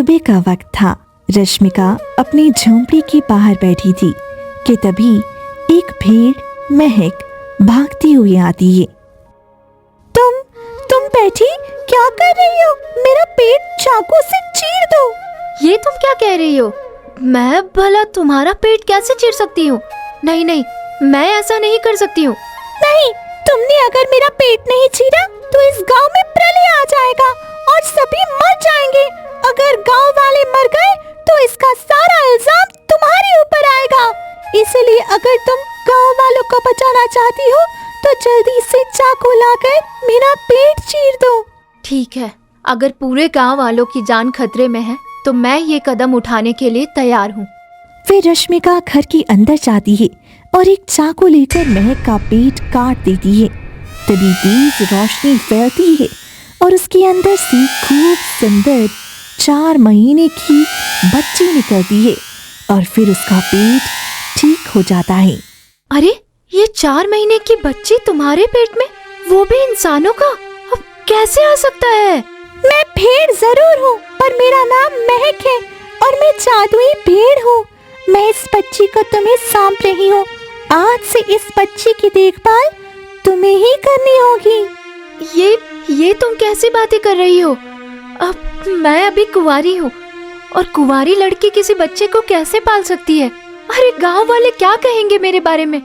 सुबह का वक्त था। रश्मिका अपनी झोंपड़ी के बाहर बैठी थी कि तभी एक भेड़ महक भागती हुई आती है। तुम बैठी क्या कर रही हो? मेरा पेट चाकू से चीर दो। ये तुम क्या कह रही हो? मैं भला तुम्हारा पेट कैसे चीर सकती हूँ? नहीं नहीं, मैं ऐसा नहीं कर सकती हूँ। नहीं, तुमने अगर मेरा पेट नहीं चीरा तो इस गांव में प्रलय आ जाएगा और सभी मर जाएंगे। अगर गांव वाले मर गए तो इसका सारा इल्जाम तुम्हारे ऊपर आएगा। इसलिए अगर तुम गांव वालों को बचाना चाहती हो तो जल्दी से चाकू लाकर मेरा पेट चीर दो। ठीक है, अगर पूरे गांव वालों की जान खतरे में है तो मैं ये कदम उठाने के लिए तैयार हूँ। फिर रश्मिका घर के अंदर जाती है और एक चाकू लेकर महक का पेट काट देती है। तभी तेज रोशनी फैलती है और उसके अंदर से खूब सुंदर 4 महीने की बच्ची निकलती है और फिर उसका पेट ठीक हो जाता है। अरे, ये 4 महीने की बच्ची तुम्हारे पेट में, वो भी इंसानों का? अब कैसे आ सकता है? मैं भेड़ जरूर हूँ पर मेरा नाम महक है और मैं जादुई भेड़ हूँ। मैं इस बच्ची को तुम्हें सौंप रही हूँ। आज से इस बच्ची की देखभाल तुम्हें ही करनी होगी। ये तुम कैसी बातें कर रही हो? अब मैं अभी कुंवारी हूँ और कुंवारी लड़की किसी बच्चे को कैसे पाल सकती है? अरे, गांव वाले क्या कहेंगे मेरे बारे में?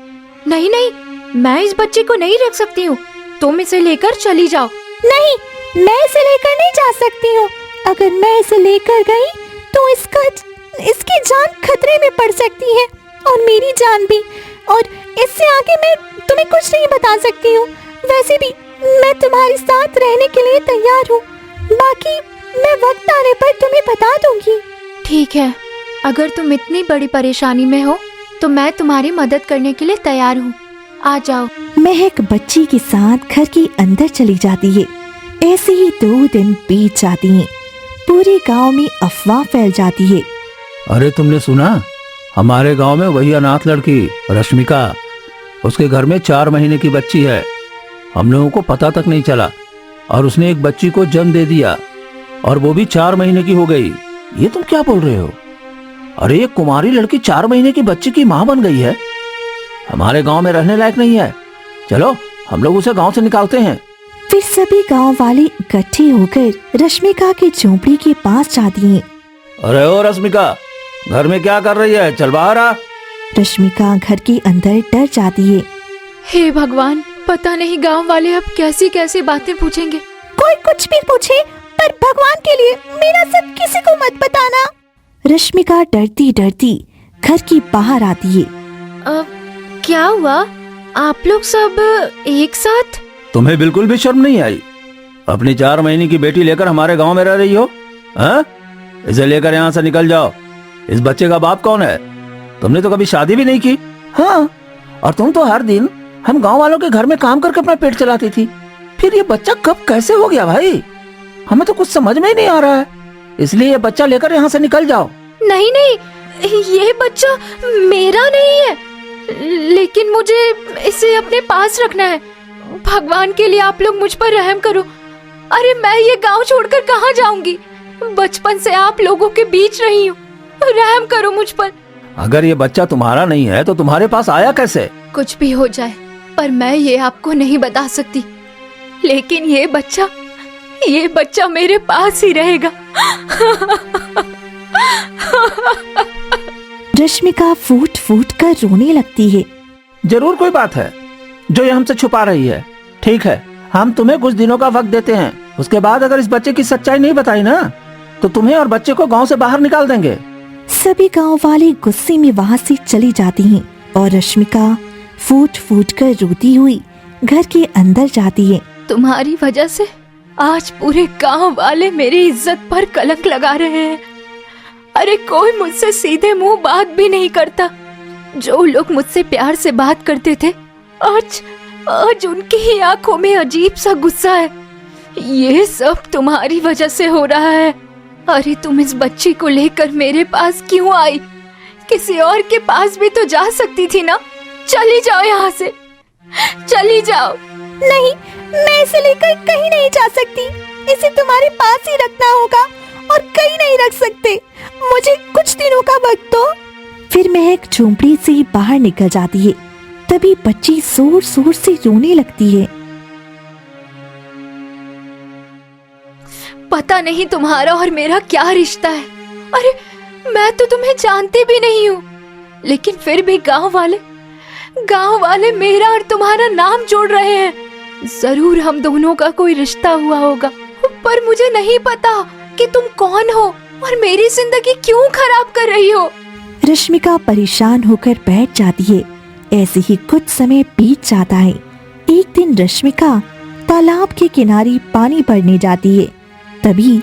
नहीं नहीं, मैं इस बच्चे को नहीं रख सकती हूँ। तुम इसे लेकर चली जाओ। नहीं, मैं इसे लेकर नहीं जा सकती हूँ। अगर मैं इसे लेकर गई तो इसकी जान खतरे में पड़ सकती है और मेरी जान भी। और इससे आगे मैं तुम्हें कुछ नहीं बता सकती हूँ। वैसे भी मैं तुम्हारे साथ रहने के लिए तैयार हूँ। बाकी मैं वक्त आने पर तुम्हें बता दूंगी। ठीक है, अगर तुम इतनी बड़ी परेशानी में हो तो मैं तुम्हारी मदद करने के लिए तैयार हूँ। आ जाओ। महक बच्ची के साथ घर के अंदर चली जाती है। ऐसे ही 2 दिन बीत जाती हैं। पूरे गांव में अफवाह फैल जाती है। अरे, तुमने सुना? हमारे गांव में वही अनाथ लड़की रश्मिका, उसके घर में 4 महीने की बच्ची है। हम लोगों को पता तक नहीं चला और उसने एक बच्ची को जन्म दे दिया और वो भी 4 महीने की हो गई। ये तुम क्या बोल रहे हो? अरे, एक कुमारी लड़की 4 महीने की बच्ची की माँ बन गई है। हमारे गांव में रहने लायक नहीं है। चलो, हम लोग उसे गांव से निकालते हैं। फिर सभी गांव वाले इकट्ठे होकर रश्मिका की झोंपड़ी के पास जाती हैं। अरे ओ रश्मिका, घर में क्या कर रही है? चल बाहर आ। रश्मिका घर के अंदर डर जाती है। हे भगवान, पता नहीं गांव वाले अब कैसी कैसी बातें पूछेंगे। कोई कुछ भी पूछे पर भगवान के लिए मेरा सब किसी को मत बताना। रश्मिका डरती डरती घर की बाहर आती है। क्या हुआ? आप लोग सब एक साथ? तुम्हें बिल्कुल भी शर्म नहीं आई? अपनी 4 महीने की बेटी लेकर हमारे गांव में रह रही हो? हाँ? इसे लेकर यहाँ से निकल जाओ। इस बच्चे का बाप कौन है? तुमने तो कभी शादी भी नहीं की। हाँ, और तुम तो हर दिन हम गांव वालों के घर में काम करके अपना पेट चलाती थी। फिर ये बच्चा कब कैसे हो गया भाई? हमें तो कुछ समझ में ही नहीं आ रहा है। इसलिए ये बच्चा लेकर यहाँ से निकल जाओ। नहीं नहीं, ये बच्चा मेरा नहीं है, लेकिन मुझे इसे अपने पास रखना है। भगवान के लिए आप लोग मुझ पर रहम करो। अरे, मैं ये गांव छोड़कर कहाँ जाऊंगी? बचपन से आप लोगों के बीच रही हूँ, रहम करो मुझ पर। अगर ये बच्चा तुम्हारा नहीं है तो तुम्हारे पास आया कैसे? कुछ भी हो जाए पर मैं ये आपको नहीं बता सकती, लेकिन ये बच्चा मेरे पास ही रहेगा। रश्मिका फूट फूट कर रोने लगती है। जरूर कोई बात है जो ये हमसे छुपा रही है। ठीक है, हम तुम्हें कुछ दिनों का वक्त देते हैं। उसके बाद अगर इस बच्चे की सच्चाई नहीं बताई ना तो तुम्हें और बच्चे को गांव से बाहर निकाल देंगे। सभी गांव वाले गुस्से में वहाँ से चली जाती हैं और रश्मिका फूट फूट कर रोती हुई घर के अंदर जाती है। तुम्हारी वजह से आज पूरे गांव वाले मेरी इज्जत पर कलंक लगा रहे हैं। अरे, कोई मुझसे सीधे मुंह बात भी नहीं करता। जो लोग मुझसे प्यार से बात करते थे आज उनकी ही आंखों में अजीब सा गुस्सा है। ये सब तुम्हारी वजह से हो रहा है। अरे, तुम इस बच्ची को लेकर मेरे पास क्यों आई? किसी और के पास भी तो जा सकती थी ना। चली जाओ यहाँ से, चली जाओ। नहीं, मैं इसे लेकर कहीं नहीं जा सकती। इसे तुम्हारे पास ही रखना होगा और कहीं नहीं रख सकते। मुझे कुछ दिनों का वक्त दो। फिर महक झोंपड़ी से बाहर निकल जाती है। तभी बच्ची जोर जोर से रोने लगती है। पता नहीं तुम्हारा और मेरा क्या रिश्ता है। अरे मैं तो तुम्हें जानती भी नहीं हूँ, लेकिन फिर भी गांव वाले मेरा और तुम्हारा नाम जोड़ रहे हैं। जरूर हम दोनों का कोई रिश्ता हुआ होगा, पर मुझे नहीं पता कि तुम कौन हो और मेरी जिंदगी क्यों खराब कर रही हो। रश्मिका परेशान होकर बैठ जाती है। ऐसे ही कुछ समय बीत जाता है। एक दिन रश्मिका तालाब के किनारे पानी भरने जाती है। तभी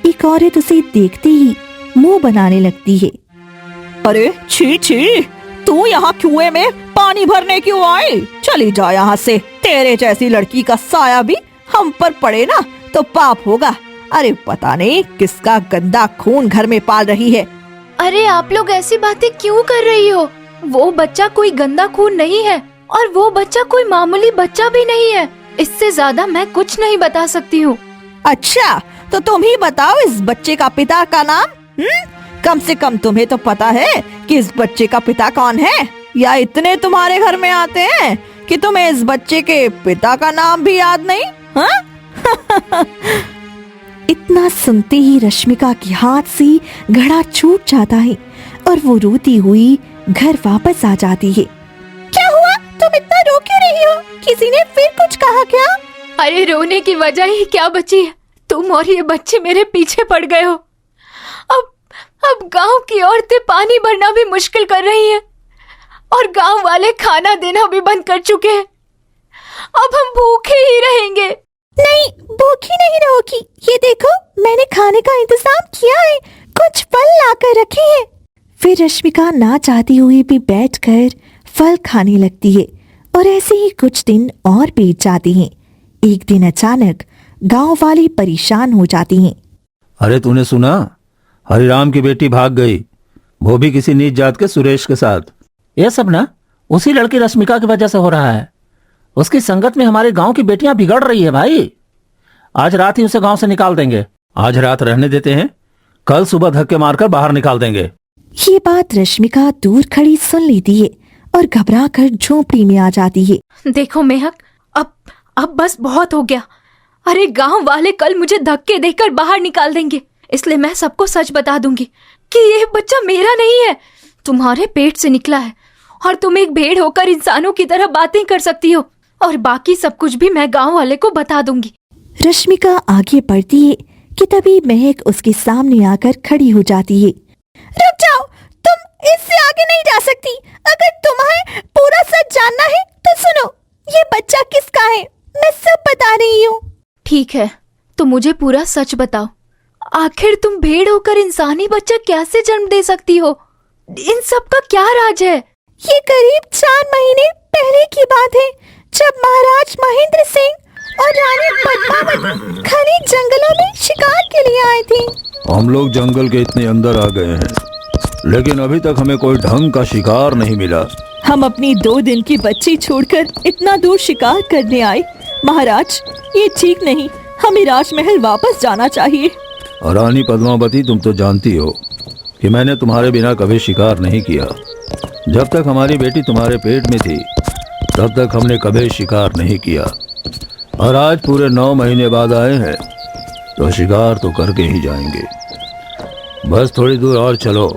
एक औरत उसे देखते ही मुंह बनाने लगती है। अरे छी छी, तू यहाँ कुएं में पानी भरने क्यों आई? चली जा यहाँ से। तेरे जैसी लड़की का साया भी हम पर पड़े ना तो पाप होगा। अरे पता नहीं किसका गंदा खून घर में पाल रही है। अरे आप लोग ऐसी बातें क्यों कर रही हो? वो बच्चा कोई गंदा खून नहीं है और वो बच्चा कोई मामूली बच्चा भी नहीं है। इससे ज्यादा मैं कुछ नहीं बता सकती हूँ। अच्छा तो तुम ही बताओ इस बच्चे का पिता का नाम। कम से कम तुम्हें तो पता है कि इस बच्चे का पिता कौन है, या इतने तुम्हारे घर में आते हैं कि तुम्हें इस बच्चे के पिता का नाम भी याद नहीं? हाँ? इतना सुनते ही रश्मिका के हाथ से घड़ा छूट जाता है और वो रोती हुई घर वापस आ जाती है। क्या हुआ? तुम इतना रो क्यों रही हो? किसी ने फिर कुछ कहा क्या? अरे रोने की वजह ही क्या बची है? तुम और ये बच्चे मेरे पीछे पड़ गए हो। अब गांव की औरतें पानी भरना भी मुश्किल कर रही हैं और गांव वाले खाना देना भी बंद कर चुके हैं। अब हम भूखे ही रहेंगे। नहीं, भूखी नहीं रहोगी। ये देखो, मैंने खाने का इंतजाम किया है। कुछ फल लाकर रखे हैं। फिर रश्मिका ना चाहती हुई भी बैठकर फल खाने लगती है और ऐसे ही कुछ दिन और बीत जाते हैं। एक दिन अचानक गांव वाले परेशान हो जाती हैं। अरे तूने सुना? हरिराम की बेटी भाग गई, वो भी किसी नीच जात के सुरेश के साथ। ये सब ना उसी लड़की रश्मिका की वजह से हो रहा है। उसकी संगत में हमारे गांव की बेटियां बिगड़ रही है भाई। आज रात ही उसे गांव से निकाल देंगे। आज रात रहने देते हैं, कल सुबह धक्के मारकर बाहर निकाल देंगे। ये बात रश्मिका दूर खड़ी सुन लेती है और घबरा कर झोंपड़ी में आ जाती है। देखो मेहक, अब बस बहुत हो गया। अरे गांव वाले कल मुझे धक्के देकर बाहर निकाल देंगे, इसलिए मैं सबको सच बता दूंगी कि ये बच्चा मेरा नहीं है, तुम्हारे पेट से निकला है और तुम एक भेड़ होकर इंसानों की तरह बातें कर सकती हो, और बाकी सब कुछ भी मैं गांव वाले को बता दूंगी। रश्मिका आगे बढ़ती है कि तभी महक उसके सामने आकर खड़ी हो जाती है। रुक जाओ, तुम इससे आगे नहीं जा सकती। अगर तुम्हें पूरा सच जानना है तो सुनो, ये बच्चा किसका है मैं सब बता रही हूँ। ठीक है, तो मुझे पूरा सच बताओ। आखिर तुम भेड़ होकर इंसानी बच्चा कैसे जन्म दे सकती हो? इन सब का क्या राज है? ये करीब 4 महीने पहले की बात है, जब महाराज महेंद्र सिंह और रानी पद्मावती घने जंगलों में शिकार के लिए आए थे। हम लोग जंगल के इतने अंदर आ गए हैं, लेकिन अभी तक हमें कोई ढंग का शिकार नहीं मिला। हम अपनी 2 दिन की बच्ची छोड़कर इतना दूर शिकार करने आए। महाराज, ये ठीक नहीं, हमें राजमहल वापस जाना चाहिए। रानी पद्मावती, तुम तो जानती हो कि मैंने तुम्हारे बिना कभी शिकार नहीं किया। जब तक हमारी बेटी तुम्हारे पेट में थी तब तक हमने कभी शिकार नहीं किया, और आज पूरे 9 महीने बाद आए हैं तो शिकार तो करके ही जाएंगे। बस थोड़ी दूर और चलो,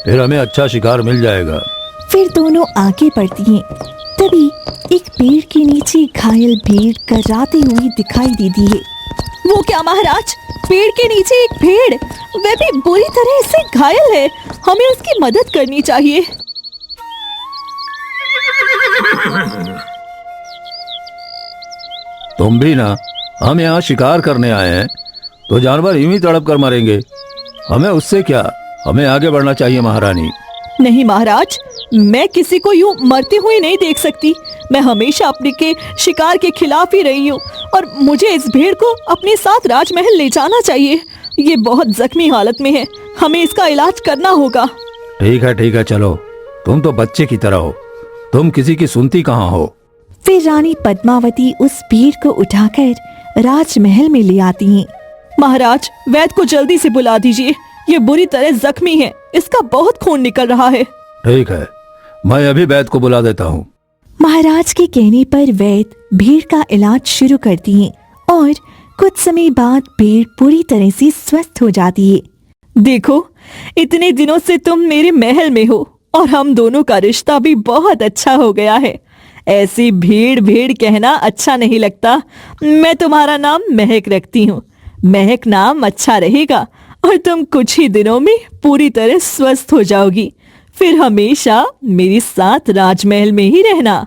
फिर हमें अच्छा शिकार मिल जाएगा। फिर दोनों आगे बढ़ती हैं। तभी एक पेड़ के नीचे घायल भेड़ कराते हुई दिखाई देती है। वो क्या महाराज, पेड़ के नीचे एक भेड़, वह भी बुरी तरह से घायल है। हमें उसकी मदद करनी चाहिए। तुम भी ना, हम यहाँ शिकार करने आए हैं तो जानवर यूं ही तड़प कर मरेंगे। हमें उससे क्या, हमें आगे बढ़ना चाहिए महारानी। नहीं महाराज, मैं किसी को यूं मरते हुए नहीं देख सकती। मैं हमेशा अपने के शिकार के खिलाफ ही रही हूँ और मुझे इस भेड़ को अपने साथ राजमहल ले जाना चाहिए। ये बहुत जख्मी हालत में है, हमें इसका इलाज करना होगा। ठीक है, चलो। तुम तो बच्चे की तरह हो, तुम किसी की सुनती कहाँ हो। फिर रानी पद्मावती उस भेड़ को उठाकर राजमहल में ले आती हैं। महाराज, वैद्य को जल्दी से बुला दीजिए। ये बुरी तरह जख्मी है, इसका बहुत खून निकल रहा है। ठीक है, मैं अभी वैद्य को बुला देता हूँ। महाराज के कहने पर वैद्य भीड़ का इलाज शुरू करती हैं और कुछ समय बाद भीड़ पूरी तरह से स्वस्थ हो जाती है। देखो, इतने दिनों से तुम मेरे महल में हो और हम दोनों का रिश्ता भी बहुत अच्छा हो गया है। ऐसी भीड़ भीड़ कहना अच्छा नहीं लगता। मैं तुम्हारा नाम महक रखती हूँ। महक नाम अच्छा रहेगा और तुम कुछ ही दिनों में पूरी तरह स्वस्थ हो जाओगी। फिर हमेशा मेरे साथ राजमहल में ही रहना।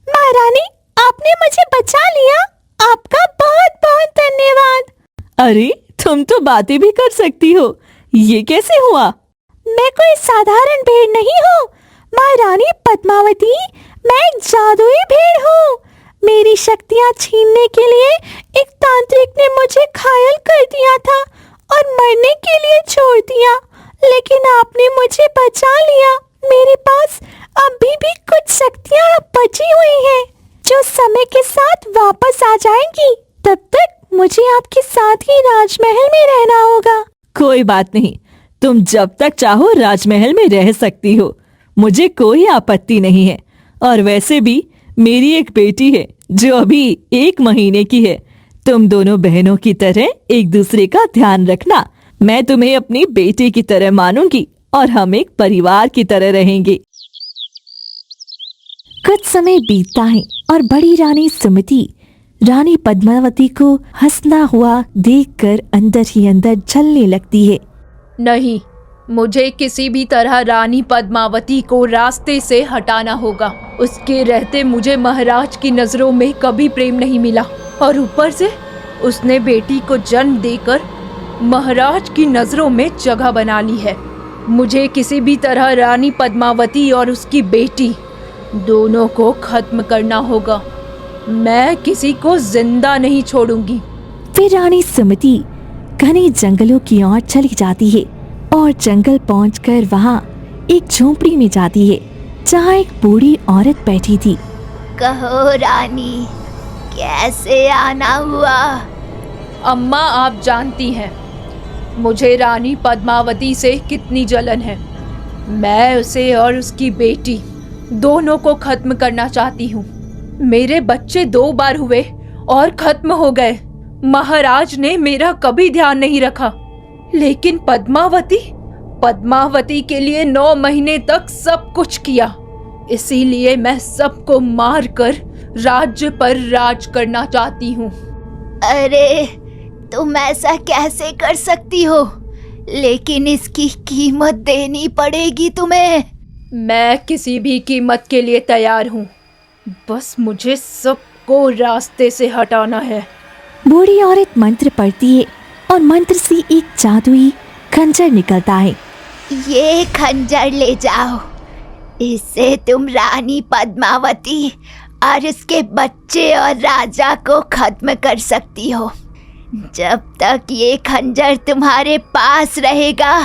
महारानी, आपने मुझे बचा लिया। आपका बहुत बहुत धन्यवाद। अरे, तुम तो बातें भी कर सकती हो, ये कैसे हुआ? मैं कोई साधारण भेड़ नहीं हूँ महारानी पद्मावती, मैं एक जादुई भेड़ हूँ। मेरी शक्तियाँ छीनने के लिए एक तांत्रिक ने मुझे घायल कर दिया था और मरने के लिए छोड़ दिया, लेकिन आपने मुझे बचा लिया। मेरे पास अभी भी कुछ शक्तियाँ बची हुई हैं, जो समय के साथ वापस आ जाएंगी। तब तक मुझे आपके साथ ही राजमहल में रहना होगा। कोई बात नहीं, तुम जब तक चाहो राजमहल में रह सकती हो, मुझे कोई आपत्ति नहीं है। और वैसे भी मेरी एक बेटी है जो अभी 1 महीने की है। तुम दोनों बहनों की तरह एक दूसरे का ध्यान रखना। मैं तुम्हें अपनी बेटी की तरह मानूंगी और हम एक परिवार की तरह रहेंगे। कुछ समय बीतता है और बड़ी रानी सुमति रानी पद्मावती को हंसना हुआ देखकर अंदर ही अंदर जलने लगती है। नहीं, मुझे किसी भी तरह रानी पद्मावती को रास्ते से हटाना होगा। उसके रहते मुझे महाराज की नजरों में कभी प्रेम नहीं मिला और ऊपर से उसने बेटी को जन्म देकर महाराज की नजरों में जगह बना ली है। मुझे किसी भी तरह रानी पद्मावती और उसकी बेटी दोनों को खत्म करना होगा। मैं किसी को जिंदा नहीं छोड़ूंगी। फिर रानी सुमति घने जंगलों की ओर चली जाती है और जंगल पहुंचकर वहां एक झोपड़ी में जाती है जहां एक बूढ़ी औरत बैठी थी। कहो रानी, कैसे आना हुआ? अम्मा, आप जानती हैं मुझे रानी पद्मावती से कितनी जलन है। मैं उसे और उसकी बेटी दोनों को खत्म करना चाहती हूँ। मेरे बच्चे 2 बार हुए और खत्म हो गए। महाराज ने मेरा कभी ध्यान नहीं रखा, लेकिन पद्मावती के लिए 9 महीने तक सब कुछ किया। इसीलिए मैं सबको मारकर राज्य पर राज करना चाहती हूँ। अरे, तुम ऐसा कैसे कर सकती हो? लेकिन इसकी कीमत देनी पड़ेगी तुम्हें। मैं किसी भी कीमत के लिए तैयार हूँ, बस मुझे सबको रास्ते से हटाना है। बूढ़ी औरत मंत्र पढ़ती है और मंत्र से एक जादुई खंजर निकलता है। ये खंजर ले जाओ, इससे तुम रानी पद्मावती और उसके बच्चे और राजा को खत्म कर सकती हो। जब तक ये खंजर तुम्हारे पास रहेगा,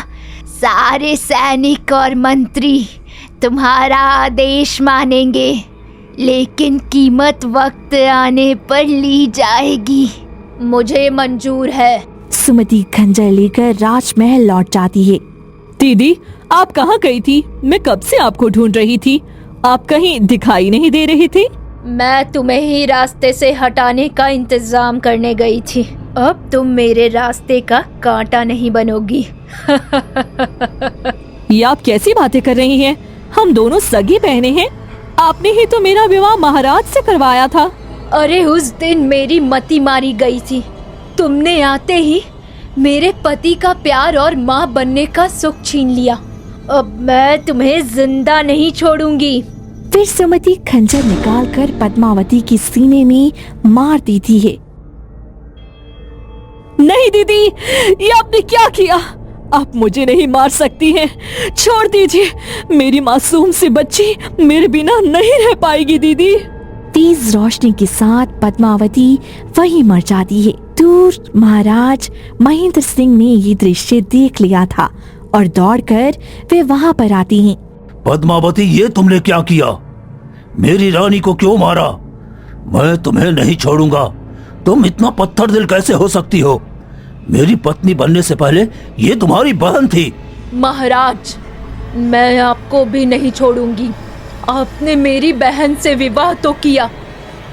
सारे सैनिक और मंत्री तुम्हारा आदेश मानेंगे, लेकिन कीमत वक्त आने पर ली जाएगी। मुझे मंजूर है। सुमति खंजर लेकर राजमहल लौट जाती है। दीदी, आप कहाँ गई थी? मैं कब से आपको ढूंढ रही थी। आप कहीं दिखाई नहीं दे रही थी। मैं तुम्हें ही रास्ते से हटाने का इंतजाम करने गई थी। अब तुम मेरे रास्ते का कांटा नहीं बनोगी। ये आप कैसी बातें कर रही हैं? हम दोनों सगी बहनें हैं। आपने ही तो मेरा विवाह महाराज से करवाया था। अरे, उस दिन मेरी मति मारी गई थी। तुमने आते ही मेरे पति का प्यार और माँ बनने का सुख छीन लिया। अब मैं तुम्हें जिंदा नहीं छोड़ूंगी। फिर सुमति खंजर निकालकर पद्मावती की सीने में मार देती है। नहीं दीदी, ये आपने क्या किया? आप मुझे नहीं मार सकती हैं। छोड़ दीजिए, मेरी मासूम सी बच्ची मेरे बिना नहीं रह पाएगी दीदी। तेज रोशनी के साथ पद्मावती वहीं मर जाती है। दूर महाराज महेंद्र सिंह ने ये दृश्य देख लिया था और दौड़कर वे वहां पर आती हैं। पद्मावती, ये तुमने क्या किया? मेरी रानी को क्यों मारा? मैं तुम्हें नहीं छोड़ूंगा। तुम इतना पत्थर दिल कैसे हो सकती हो? मेरी पत्नी बनने से पहले ये तुम्हारी बहन थी। महाराज, मैं आपको भी नहीं छोड़ूंगी। आपने मेरी बहन से विवाह तो किया,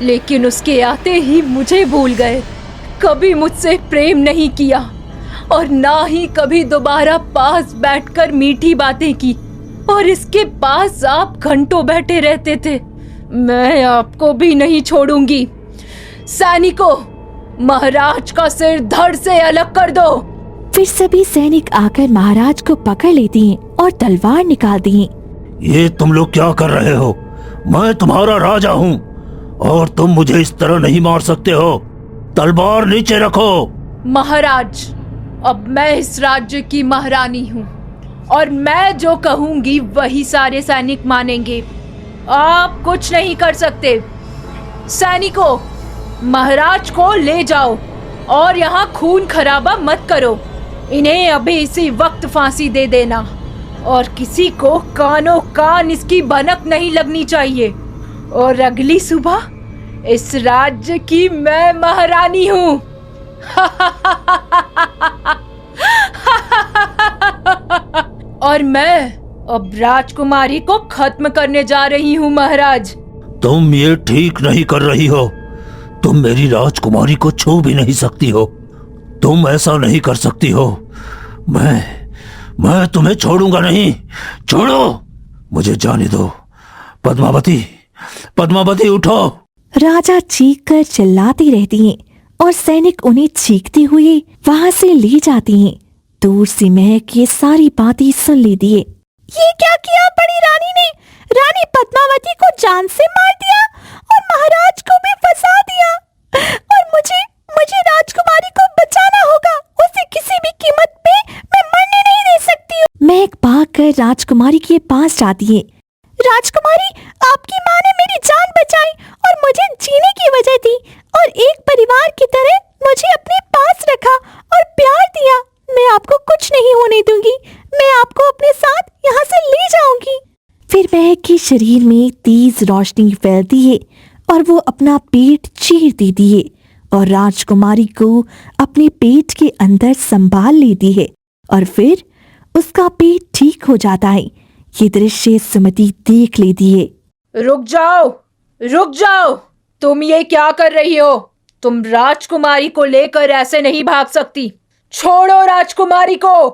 लेकिन उसके आते ही मुझे भूल गए। कभी मुझसे प्रेम नहीं किया और ना ही कभी दोबारा पास बैठकर मीठी बातें की। और इसके पास आप घंटों बैठे रहते थे। मैं आपको भी नहीं छोड़ूंगी। सैनिकों, महाराज का सिर धड़ से अलग कर दो। फिर सभी सैनिक आकर महाराज को पकड़ लेते हैं और तलवार निकालते हैं। ये तुम लोग क्या कर रहे हो? मैं तुम्हारा राजा हूँ और तुम मुझे इस तरह नहीं मार सकते हो। तलवार नीचे रखो। महाराज, अब मैं इस राज्य की महारानी हूँ और मैं जो कहूंगी वही सारे सैनिक मानेंगे। आप कुछ नहीं कर सकते। सैनिकों, महाराज को ले जाओ और यहाँ खून खराबा मत करो। इन्हें अभी इसी वक्त फांसी दे देना और किसी को कानों कान इसकी भनक नहीं लगनी चाहिए। और अगली सुबह इस राज्य की मैं महारानी हूँ। और मैं अब राजकुमारी को खत्म करने जा रही हूँ महाराज। तुम ये ठीक नहीं कर रही हो। तुम मेरी राजकुमारी को छू भी नहीं सकती हो। तुम ऐसा नहीं कर सकती हो। मैं तुम्हें छोड़ूंगा नहीं। छोड़ो, मुझे जाने दो। पद्मावती, पद्मावती उठो। राजा चीख कर चिल्लाती रहती हैं और सैनिक उन्हें चीखते हुए वहां से ले जाते हैं। दूर से महक ये सारी बातें सुन लेती है। ये क्या किया बड़ी रानी ने? रानी पद्मावती को जान से मार दिया और महाराज को भी फंसा दिया। और मुझे राजकुमारी को बचाना होगा। उसे किसी भी कीमत पे मैं मरने नहीं दे सकती हूँ। महक भागकर राजकुमारी के पास जाती है। राजकुमारी, आपकी माँ ने मेरी जान बचाई और मुझे जीने की वजह दी और एक परिवार की तरह मुझे अपने पास रखा और प्यार दिया। मैं आपको कुछ नहीं होने दूंगी। मैं आपको अपने साथ यहाँ से ले जाऊंगी। फिर महक के शरीर में तेज रोशनी फैलती है और वो अपना पेट चीर देती है और राजकुमारी को अपने पेट के अंदर संभाल लेती है और फिर उसका पेट ठीक हो जाता है। ये दृश्य सुमति देख लेती है। रुक जाओ, रुक जाओ। तुम ये क्या कर रही हो? तुम राजकुमारी को लेकर ऐसे नहीं भाग सकती। छोड़ो राजकुमारी को।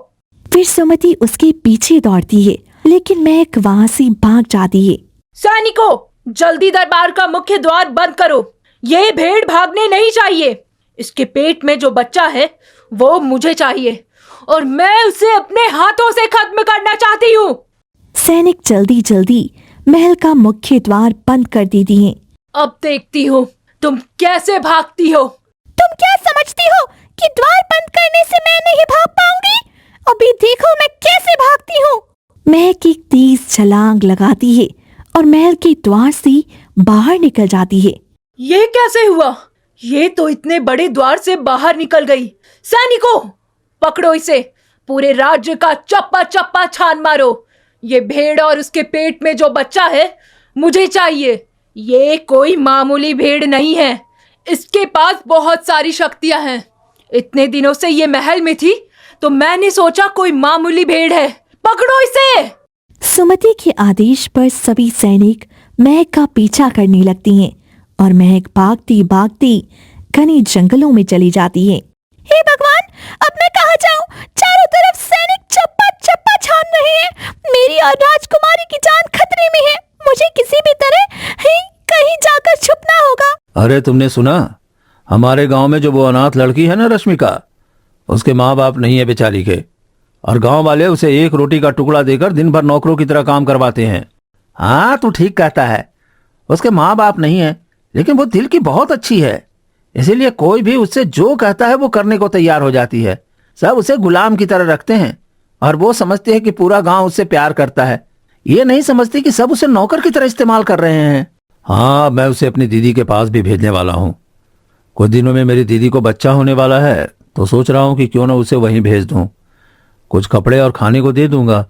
फिर सुमति उसके पीछे दौड़ती है, लेकिन महक वहां से भाग जाती है। सैनिकों, जल्दी दरबार का मुख्य द्वार बंद करो। ये भेड़ भागने नहीं चाहिए। इसके पेट में जो बच्चा है वो मुझे चाहिए और मैं उसे अपने हाथों से खत्म करना चाहती हूँ। सैनिक जल्दी जल्दी महल का मुख्य द्वार बंद कर देती हैं। अब देखती हूँ तुम कैसे भागती हो। तुम क्या समझती हो कि द्वार बंद करने से मैं नहीं भाग पाऊंगी? अभी देखो मैं कैसे भागती हूँ। महक एक तेज छलांग लगाती है और महल के द्वार से बाहर निकल जाती है। ये कैसे हुआ? ये तो इतने बड़े द्वार से बाहर निकल गई। सैनिकों, पकड़ो इसे। पूरे राज्य का चप्पा चप्पा छान मारो। ये भेड़ और उसके पेट में जो बच्चा है मुझे चाहिए। ये कोई मामूली भेड़ नहीं है। इसके पास बहुत सारी शक्तियां हैं। इतने दिनों से ये महल में थी तो मैंने सोचा कोई मामूली भेड़ है। पकड़ो इसे। सुमति के आदेश पर सभी सैनिक महक का पीछा करने लगती हैं और महक भागती भागती घने जंगलों में चली जाती है। हे भगवान, अब मैं कहाँ जाऊँ? चारों तरफ सैनिक चप्पा चप्पा छान रहे हैं। मेरी और राजकुमारी की जान खतरे में है। मुझे किसी भी तरह कहीं जाकर छुपना होगा। अरे तुमने सुना? हमारे गांव में जो वो अनाथ लड़की है ना रश्मिका, उसके माँ बाप नहीं है बेचारी के, और गांव वाले उसे एक रोटी का टुकड़ा देकर दिन भर नौकरों की तरह काम करवाते हैं। हाँ, तू ठीक कहता है। उसके माँ बाप नहीं है, लेकिन वो दिल की बहुत अच्छी है। इसीलिए कोई भी उससे जो कहता है वो करने को तैयार हो जाती है। सब उसे गुलाम की तरह रखते हैं और वो समझती है कि पूरा गांव उससे प्यार करता है। ये नहीं समझती कि सब उसे नौकर की तरह इस्तेमाल कर रहे हैं। हाँ, मैं उसे अपनी दीदी के पास भी भेजने वाला हूँ। कुछ दिनों में मेरी दीदी को बच्चा होने वाला है, तो सोच रहा हूँ कि क्यों ना उसे वहीं भेज दूँ। कुछ कपड़े और खाने को दे दूंगा।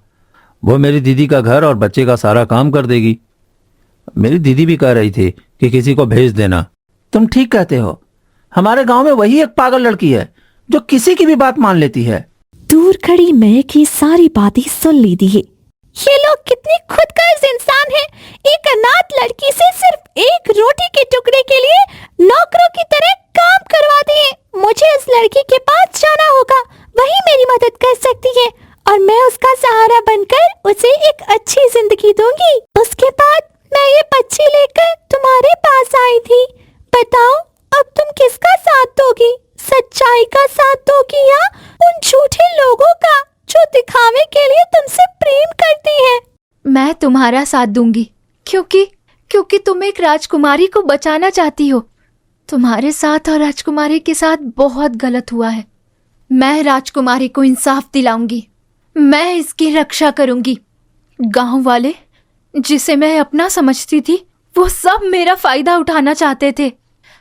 वो मेरी दीदी का घर और बच्चे का सारा काम कर देगी। मेरी दीदी भी कह रही थी कि किसी को भेज देना। तुम ठीक कहते हो। हमारे गांव में वही एक पागल लड़की है जो किसी की भी बात मान लेती है। दूर खड़ी महक ये सारी बातें सुन लेती है। ये लोग कितने खुदगर्ज इंसान हैं। एक अनाथ लड़की से सिर्फ एक रोटी के टुकड़े के लिए नौकरों की तरह काम करवाते हैं। मुझे इस लड़की के पास जाना होगा, वही मेरी मदद कर सकती है और मैं उसका सहारा बनकर उसे एक अच्छी जिंदगी दूंगी। उसके बाद मैं ये बच्ची लेकर तुम्हारे पास आई थी। बताओ अब तुम किसका साथ दोगी? सच्चाई का साथ दोगी या उन झूठे लोगों का जो दिखावे के लिए तुमसे प्रेम करते हैं? मैं तुम्हारा साथ दूंगी क्योंकि तुम एक राजकुमारी को बचाना चाहती हो। तुम्हारे साथ और राजकुमारी के साथ बहुत गलत हुआ है। मैं राजकुमारी को इंसाफ दिलाऊंगी, मैं इसकी रक्षा करूंगी। गांव वाले जिसे मैं अपना समझती थी वो सब मेरा फायदा उठाना चाहते थे।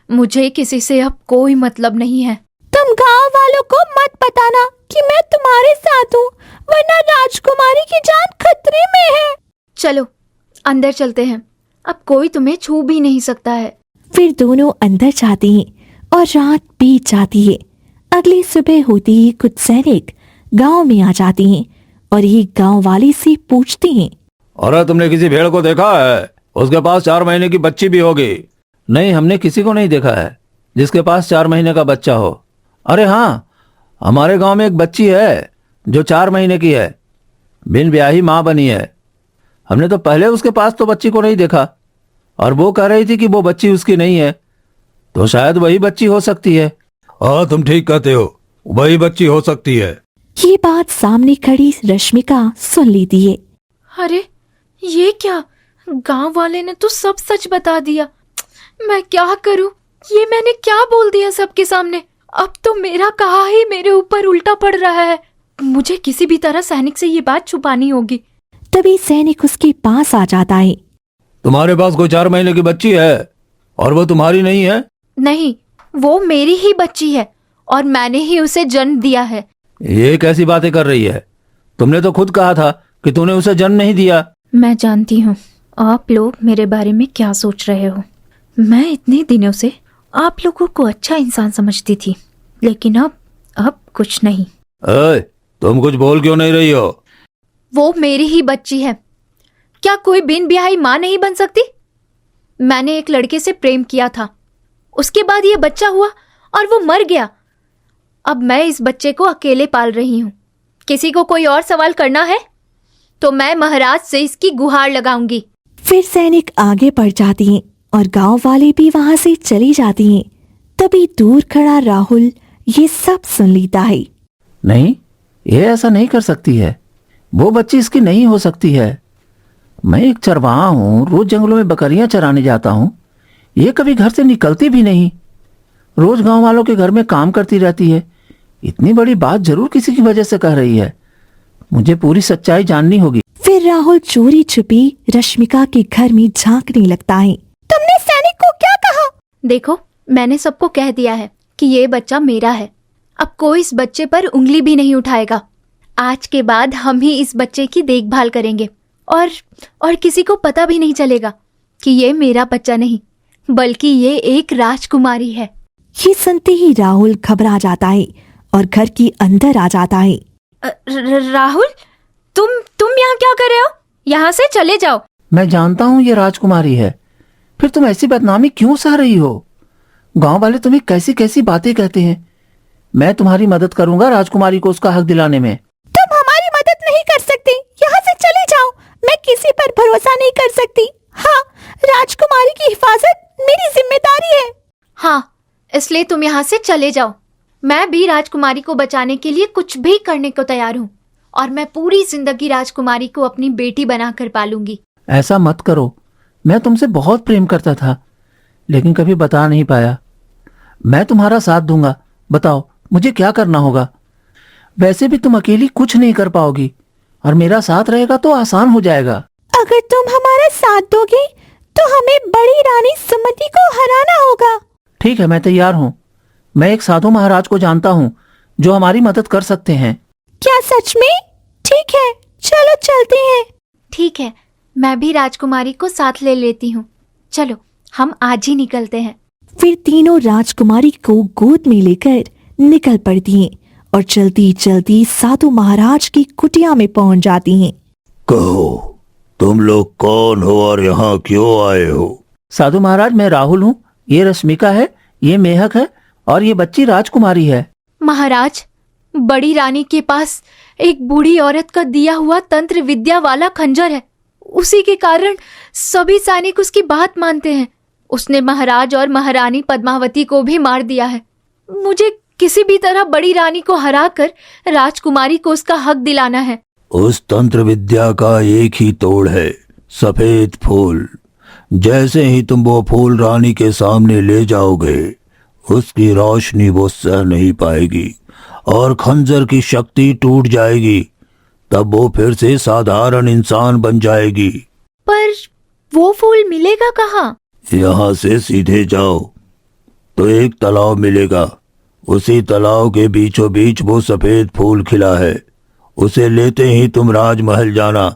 मुझे किसी से अब कोई मतलब नहीं है। तुम गांव वालों को मत बताना कि मैं तुम्हारे साथ हूँ, वरना राजकुमारी की जान खतरे में है। चलो अंदर चलते हैं, अब कोई तुम्हें छू भी नहीं सकता है। फिर दोनों अंदर जाते हैं और रात बीत जाती है। अगली सुबह होती ही कुछ सैनिक गांव में आ जाते हैं और ये गांव वाले से पूछते हैं, और तुमने किसी भेड़ को देखा है? उसके पास 4 महीने की बच्ची भी होगी। नहीं, हमने किसी को नहीं देखा है जिसके पास 4 महीने का बच्चा हो। अरे हाँ, हमारे गांव में एक बच्ची है जो 4 महीने की है, बिन ब्याही माँ बनी है। हमने तो पहले उसके पास तो बच्ची को नहीं देखा और वो कह रही थी कि वो बच्ची उसकी नहीं है, तो शायद वही बच्ची हो सकती है। हाँ, तुम ठीक कहते हो, वही बच्ची हो सकती है। ये बात सामने खड़ी रश्मिका सुन लेती है। अरे ये क्या, गांव वाले ने तो सब सच बता दिया। मैं क्या करूं? ये मैंने क्या बोल दिया सबके सामने? अब तो मेरा कहा ही मेरे ऊपर उल्टा पड़ रहा है। मुझे किसी भी तरह सैनिक से ये बात छुपानी होगी। तभी सैनिक उसके पास आ जाता है। तुम्हारे पास कोई 4 महीने की बच्ची है और वो तुम्हारी नहीं है? नहीं, वो मेरी ही बच्ची है और मैंने ही उसे जन्म दिया है। ये कैसी बातें कर रही है? तुमने तो खुद कहा था कि तूने उसे जन्म नहीं दिया। मैं जानती हूँ आप लोग मेरे बारे में क्या सोच रहे हो। मैं इतने दिनों से आप लोगों को अच्छा इंसान समझती थी, लेकिन अब कुछ नहीं। तुम कुछ बोल क्यों नहीं रही हो? वो मेरी ही बच्ची है। क्या कोई बिन ब्याही माँ नहीं बन सकती? मैंने एक लड़के से प्रेम किया था, उसके बाद ये बच्चा हुआ और वो मर गया। अब मैं इस बच्चे को अकेले पाल रही हूँ। किसी को कोई और सवाल करना है तो मैं महाराज से इसकी गुहार लगाऊंगी। फिर सैनिक आगे बढ़ जाती हैं और गांव वाले भी वहां से चली जाती हैं। तभी दूर खड़ा राहुल ये सब सुन लेता है। नहीं, ये ऐसा नहीं कर सकती है, वो बच्ची इसकी नहीं हो सकती है। मैं एक चरवाहा हूँ, रोज जंगलों में बकरियां चराने जाता हूँ, ये कभी घर से निकलती भी नहीं, रोज गांव वालों के घर में काम करती रहती है। इतनी बड़ी बात जरूर किसी की वजह से कह रही है, मुझे पूरी सच्चाई जाननी होगी। फिर राहुल चोरी छुपी रश्मिका के घर में झांकने लगता है। तुमने सैनिक को क्या कहा? देखो, मैंने सबको कह दिया है कि ये बच्चा मेरा है। अब कोई इस बच्चे पर उंगली भी नहीं उठाएगा। आज के बाद हम ही इस बच्चे की देखभाल करेंगे और किसी को पता भी नहीं चलेगा कि ये मेरा बच्चा नहीं, बल्कि ये एक राजकुमारी है। ये सुनते ही राहुल घबरा जाता है और घर के अंदर आ जाता है। राहुल, तुम यहाँ क्या कर रहे हो? यहाँ से चले जाओ। मैं जानता हूँ ये राजकुमारी है, फिर तुम ऐसी बदनामी क्यों सह रही हो? गांव वाले तुम्हें कैसी कैसी बातें कहते हैं। मैं तुम्हारी मदद करूंगा राजकुमारी को उसका हक दिलाने में। तुम हमारी मदद नहीं कर सकते, यहाँ से चले जाओ। मैं किसी पर भरोसा नहीं कर सकती। हाँ, राजकुमारी की हिफाजत मेरी जिम्मेदारी है। हाँ, इसलिए तुम यहाँ से चले जाओ। मैं भी राजकुमारी को बचाने के लिए कुछ भी करने को तैयार हूँ और मैं पूरी जिंदगी राजकुमारी को अपनी बेटी बनाकर पालूंगी। ऐसा मत करो, मैं तुमसे बहुत प्रेम करता था लेकिन कभी बता नहीं पाया। मैं तुम्हारा साथ दूंगा, बताओ मुझे क्या करना होगा? वैसे भी तुम अकेली कुछ नहीं कर पाओगी और मेरा साथ रहेगा तो आसान हो जाएगा। अगर तुम हमारा साथ दोगे तो हमें बड़ी रानी सुमति को हराना होगा। ठीक है, मैं तैयार हूँ। मैं एक साधु महाराज को जानता हूँ जो हमारी मदद कर सकते हैं। क्या सच में? ठीक है, चलो चलते हैं। ठीक है, मैं भी राजकुमारी को साथ ले लेती हूँ। चलो, हम आज ही निकलते हैं। फिर तीनों राजकुमारी को गोद में लेकर निकल पड़ती हैं और चलती चलती साधु महाराज की कुटिया में पहुंच जाती हैं। कहो, तुम लोग कौन हो और यहाँ क्यों आए हो? साधु महाराज, मैं राहुल हूँ, ये रश्मिका है, ये मेहक है और ये बच्ची राजकुमारी है। महाराज, बड़ी रानी के पास एक बूढ़ी औरत का दिया हुआ तंत्र विद्या वाला खंजर है। उसी के कारण सभी सैनिक उसकी बात मानते हैं। उसने महाराज और महारानी पद्मावती को भी मार दिया है। मुझे किसी भी तरह बड़ी रानी को हराकर राजकुमारी को उसका हक दिलाना है। उस तंत्र विद्या का एक ही तोड़ है, सफेद फूल। जैसे ही तुम वो फूल रानी के सामने ले जाओगे, उसकी रोशनी वो सह नहीं पाएगी और खंजर की शक्ति टूट जाएगी। तब वो फिर से साधारण इंसान बन जाएगी। पर वो फूल मिलेगा कहाँ? यहाँ से सीधे जाओ तो एक तालाब मिलेगा। उसी तालाब के बीचों बीच वो सफेद फूल खिला है। उसे लेते ही तुम राजमहल जाना,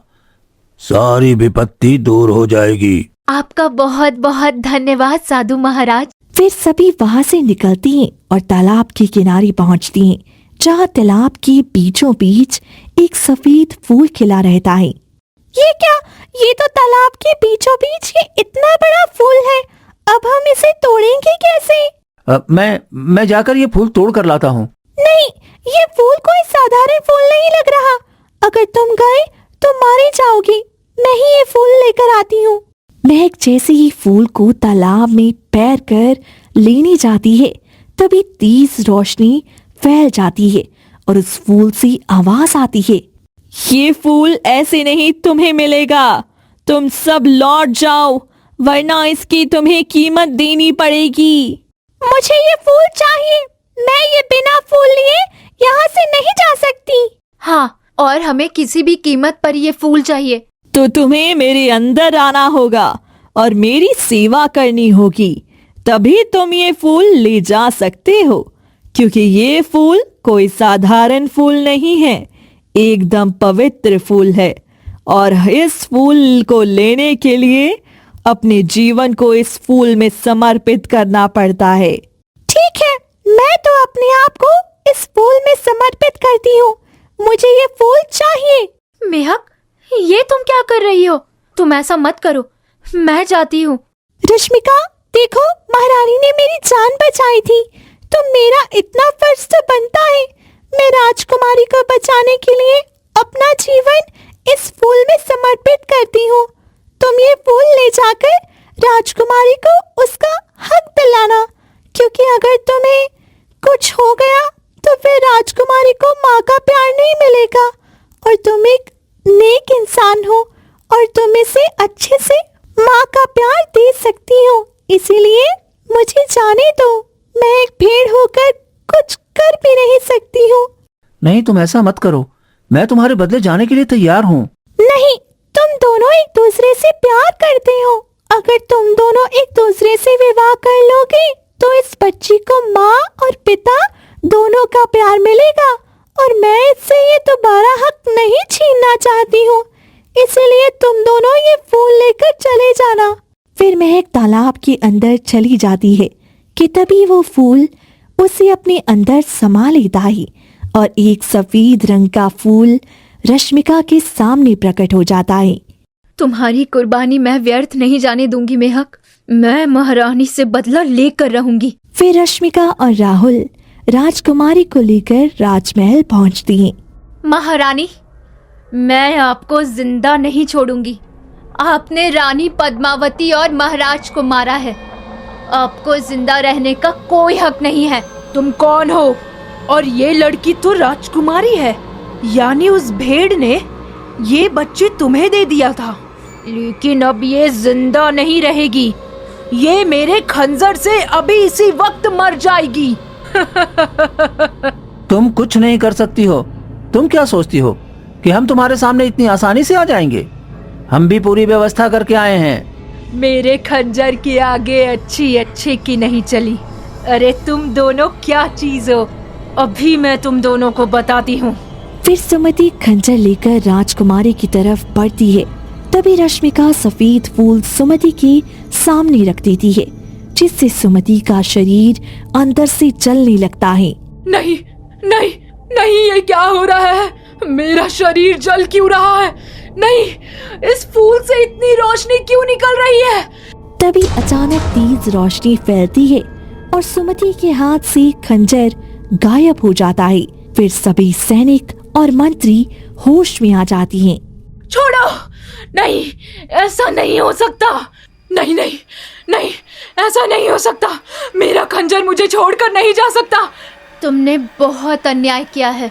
सारी विपत्ति दूर हो जाएगी। आपका बहुत बहुत धन्यवाद साधु महाराज। फिर सभी वहां से निकलती हैं और तालाब के किनारे पहुंचती हैं, जहां तालाब के बीचों बीच एक सफेद फूल खिला रहता है। ये क्या? ये तो तालाब के बीचों बीच ये इतना बड़ा फूल है। अब हम इसे तोड़ेंगे कैसे? मैं जाकर ये फूल तोड़ कर लाता हूँ। नहीं, ये फूल कोई साधारण फूल नहीं लग रहा। अगर तुम गए तो मारे जाओगी। मैं ही ये फूल लेकर आती हूँ। महक जैसे ही फूल को तालाब में पैर कर लेने जाती है, तभी तेज रोशनी फैल जाती है और उस फूल से आवाज आती है, ये फूल ऐसे नहीं तुम्हें मिलेगा। तुम सब लौट जाओ, वरना इसकी तुम्हें कीमत देनी पड़ेगी। मुझे ये फूल चाहिए। मैं ये बिना फूल लिए यहाँ से नहीं जा सकती। हाँ, और हमें किसी भी कीमत पर ये फूल चाहिए। तो तुम्हें मेरे अंदर आना होगा और मेरी सेवा करनी होगी, तभी तुम ये फूल ले जा सकते हो। क्योंकि ये फूल कोई साधारण फूल नहीं है, एकदम पवित्र फूल है। और इस फूल को लेने के लिए अपने जीवन को इस फूल में समर्पित करना पड़ता है। ठीक है, मैं तो अपने आप को इस फूल में समर्पित करती हूँ। मुझे ये फूल चाहिए। मेहक, ये तुम क्या कर रही हो? तुम ऐसा मत करो, मैं जाती हूँ। रश्मिका, देखो, महारानी ने मेरी जान बचाई थी, तो मेरा इतना फर्ज तो बनता है। मैं राजकुमारी को बचाने के लिए अपना जीवन इस फूल में समर्पित करती हूँ। तुम ये फूल ले जाकर राजकुमारी को उसका हक दिलाना, क्योंकि अगर तुम्हें कुछ हो गया तो फिर राजकुमारी को माँ का प्यार नहीं मिलेगा। और तुम एक नेक इंसान हो और तुम इसे अच्छे से माँ का प्यार दे सकती हो। इसीलिए मुझे जाने दो। मैं एक भेड़ होकर कुछ कर भी नहीं सकती हूँ। नहीं, तुम ऐसा मत करो, मैं तुम्हारे बदले जाने के लिए तैयार हूँ। नहीं, तुम दोनों एक दूसरे से प्यार करते हो। अगर तुम दोनों एक दूसरे से विवाह कर लोगे तो इस बच्ची को माँ और पिता दोनों का प्यार मिलेगा, और मैं इससे ये दोबारा हक नहीं छीनना चाहती हूँ। इसलिए तुम दोनों ये फूल लेकर चले जाना। फिर महक तालाब के अंदर चली जाती है कि तभी वो फूल उसे अपने अंदर समा लेता है और एक सफेद रंग का फूल रश्मिका के सामने प्रकट हो जाता है। तुम्हारी कुर्बानी मैं व्यर्थ नहीं जाने दूंगी मेहक। मैं महारानी से बदला लेकर रहूंगी। फिर रश्मिका और राहुल राजकुमारी को लेकर राजमहल पहुंचती हैं। महारानी, मैं आपको जिंदा नहीं छोड़ूंगी। आपने रानी पद्मावती और महाराज को मारा है। आपको जिंदा रहने का कोई हक नहीं है। तुम कौन हो? और ये लड़की तो राजकुमारी है, यानी उस भेड़ ने ये बच्चे तुम्हें दे दिया था। लेकिन अब ये जिंदा नहीं रहेगी। ये मेरे खंजर से अभी इसी वक्त मर जाएगी। तुम कुछ नहीं कर सकती हो। तुम क्या सोचती हो कि हम तुम्हारे सामने इतनी आसानी से आ जाएंगे? हम भी पूरी व्यवस्था करके आए हैं। मेरे खंजर के आगे अच्छी की नहीं चली। अरे तुम दोनों क्या चीज हो, अभी मैं तुम दोनों को बताती हूँ। फिर सुमति खंजर लेकर राजकुमारी की तरफ बढ़ती है। तभी रश्मिका सफेद फूल सुमति के सामने रख देती है, जिससे सुमति का शरीर अंदर से जलने लगता है नहीं नहीं नहीं, ये क्या हो रहा है? मेरा शरीर जल क्यों रहा है? नहीं, इस फूल से इतनी रोशनी क्यों निकल रही है? तभी अचानक तेज रोशनी फैलती है और सुमति के हाथ से खंजर गायब हो जाता है। फिर सभी सैनिक और मंत्री होश में आ जाती हैं। छोड़ो, नहीं, ऐसा नहीं हो सकता। नहीं नहीं नहीं, ऐसा नहीं हो सकता। मेरा खंजर मुझे छोड़कर नहीं जा सकता। तुमने बहुत अन्याय किया है,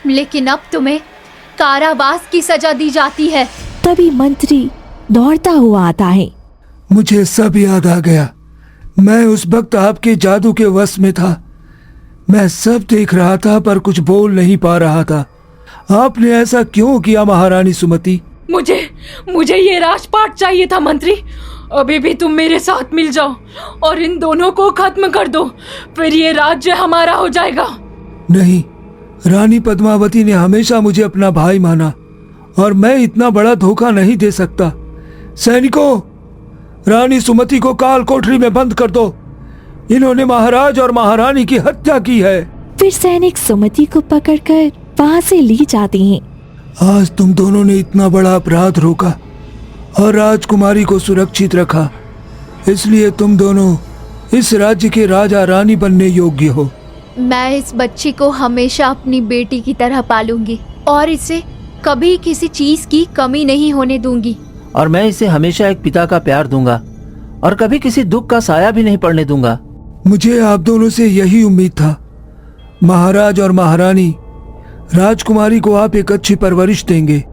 लेकिन अब तुम्हें कारावास की सजा दी जाती है। तभी मंत्री दौड़ता हुआ आता है। मुझे सब याद आ गया। मैं उस वक्त आपके जादू के वश में था। मैं सब देख रहा था पर कुछ बोल नहीं पा रहा था। आपने ऐसा क्यों किया महारानी सुमति? मुझे ये राजपाट चाहिए था मंत्री। अभी भी तुम मेरे साथ मिल जाओ और इन दोनों को खत्म कर दो, फिर ये राज्य हमारा हो जाएगा। नहीं, रानी पद्मावती ने हमेशा मुझे अपना भाई माना और मैं इतना बड़ा धोखा नहीं दे सकता। सैनिकों, रानी सुमति को काल कोठरी में बंद कर दो। इन्होंने महाराज और महारानी की हत्या की है। फिर सैनिक सुमति को पकड़कर वहां से ली जाते हैं। आज तुम दोनों ने इतना बड़ा अपराध रोका और राजकुमारी को सुरक्षित रखा, इसलिए तुम दोनों इस राज्य के राजा रानी बनने योग्य हो। मैं इस बच्ची को हमेशा अपनी बेटी की तरह पालूंगी और इसे कभी किसी चीज की कमी नहीं होने दूंगी। और मैं इसे हमेशा एक पिता का प्यार दूंगा और कभी किसी दुख का साया भी नहीं पड़ने दूंगा। मुझे आप दोनों से यही उम्मीद था। महाराज और महारानी, राजकुमारी को आप एक अच्छी परवरिश देंगे।